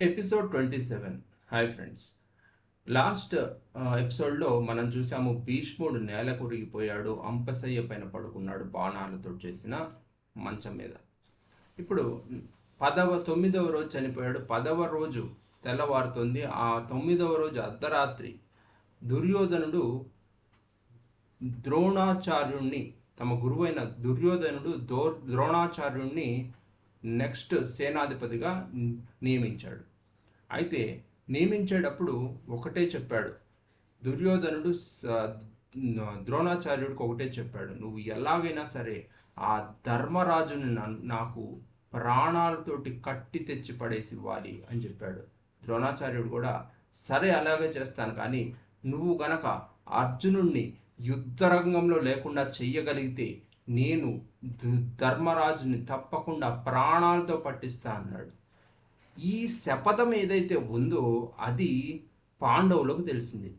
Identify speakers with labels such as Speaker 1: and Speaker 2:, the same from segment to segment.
Speaker 1: Episode 27. Hi friends. Last ఎపిసోడ్లో మనం చూసాము, భీష్ముడు నేల కొరిగిపోయాడు, అంపశయ్య పైన పడుకున్నాడు బాణాలతో చేసిన మంచం మీద. ఇప్పుడు 9వ రోజు చనిపోయాడు. 10వ రోజు తెల్లవారుతుంది. ఆ 9వ రోజు అర్ధరాత్రి దుర్యోధనుడు ద్రోణాచార్యుణ్ణి, తమ గురువైన దుర్యోధనుడు ద్రోణాచార్యుణ్ణి నెక్స్ట్ సేనాధిపతిగా నియమించాడు. అయితే నియమించేటప్పుడు ఒకటే చెప్పాడు దుర్యోధనుడు, ద్రోణాచార్యుడికి ఒకటే చెప్పాడు, నువ్వు ఎలాగైనా సరే ఆ ధర్మరాజుని నాకు ప్రాణాలతోటి కట్టి తెచ్చి పడేసి ఇవ్వాలి అని చెప్పాడు. ద్రోణాచార్యుడు కూడా సరే అలాగే చేస్తాను, కానీ నువ్వు గనక అర్జునుణ్ణి యుద్ధరంగంలో లేకుండా చెయ్యగలిగితే నేను ధర్మరాజుని తప్పకుండా ప్రాణాలతో పట్టిస్తా అన్నాడు. ఈ శపథం ఏదైతే ఉందో అది పాండవులకు తెలిసింది.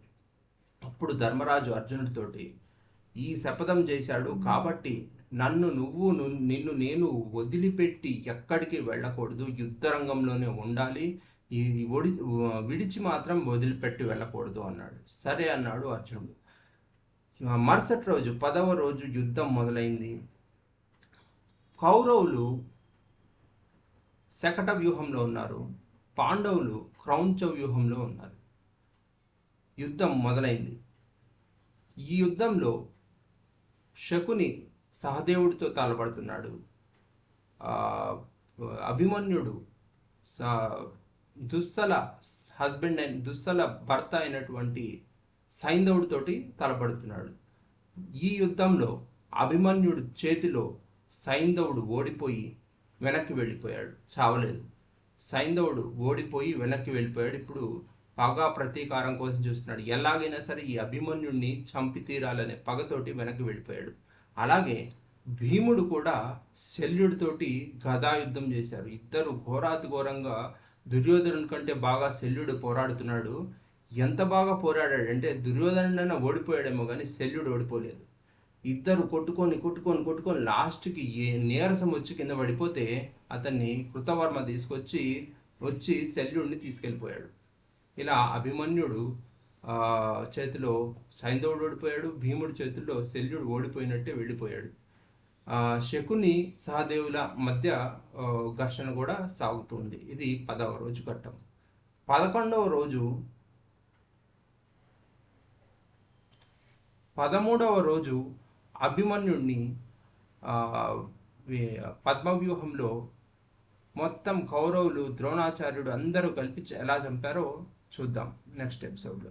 Speaker 1: అప్పుడు ధర్మరాజు అర్జునుడితోటి ఈ శపథం చేశాడు కాబట్టి నిన్ను నేను వదిలిపెట్టి ఎక్కడికి వెళ్ళకూడదు, యుద్ధరంగంలోనే ఉండాలి, ఈ విడిచి మాత్రం వదిలిపెట్టి వెళ్ళకూడదు అన్నాడు. సరే అన్నాడు అర్జునుడు. మరుసటి రోజు 10వ రోజు యుద్ధం మొదలైంది. కౌరవులు శకట వ్యూహంలో ఉన్నారు, పాండవులు క్రౌంచ వ్యూహంలో ఉన్నారు. యుద్ధం మొదలైంది. ఈ యుద్ధంలో శకుని సహదేవుడితో తలపడుతున్నాడు. అభిమన్యుడు దుస్సల భర్త అయినటువంటి సైంధవుడితోటి తలపడుతున్నాడు. ఈ యుద్ధంలో అభిమన్యుడు చేతిలో సైంధవుడు ఓడిపోయి వెనక్కి వెళ్ళిపోయాడు, చావలేదు. సైంధవుడు ఓడిపోయి వెనక్కి వెళ్ళిపోయాడు. ఇప్పుడు పగ ప్రతీకారం కోసం చూస్తున్నాడు. ఎలాగైనా సరే ఈ అభిమన్యుడిని చంపి తీరాలనే పగతోటి వెనక్కి వెళ్ళిపోయాడు. అలాగే భీముడు కూడా శల్యుడితోటి గదాయుద్ధం చేశారు. ఇద్దరు ఘోరాతి ఘోరంగా, దుర్యోధనుడి కంటే బాగా శల్యుడు పోరాడుతున్నాడు. ఎంత బాగా పోరాడాడంటే దుర్యోధనుడైనా ఓడిపోయాడేమో కానీ శల్యుడు ఓడిపోలేదు. ఇద్దరు కొట్టుకొని లాస్ట్కి నీరసం వచ్చి కింద పడిపోతే అతన్ని కృతవర్మ వచ్చి శల్యుడిని తీసుకెళ్ళిపోయాడు. ఇలా అభిమన్యుడు చేతిలో సైంధవుడు ఓడిపోయాడు, భీముడి చేతుల్లో శల్యుడు ఓడిపోయినట్టే వెళ్ళిపోయాడు. శకుని సహదేవుల మధ్య ఘర్షణ కూడా సాగుతుంది. ఇది 10వ రోజు ఘట్టం. 11వ రోజు 13వ రోజు అభిమన్యుడిని పద్మవ్యూహంలో మొత్తం కౌరవులు, ద్రోణాచార్యుడు అందరూ కలిపి ఎలా చంపారో చూద్దాం నెక్స్ట్ ఎపిసోడ్లో.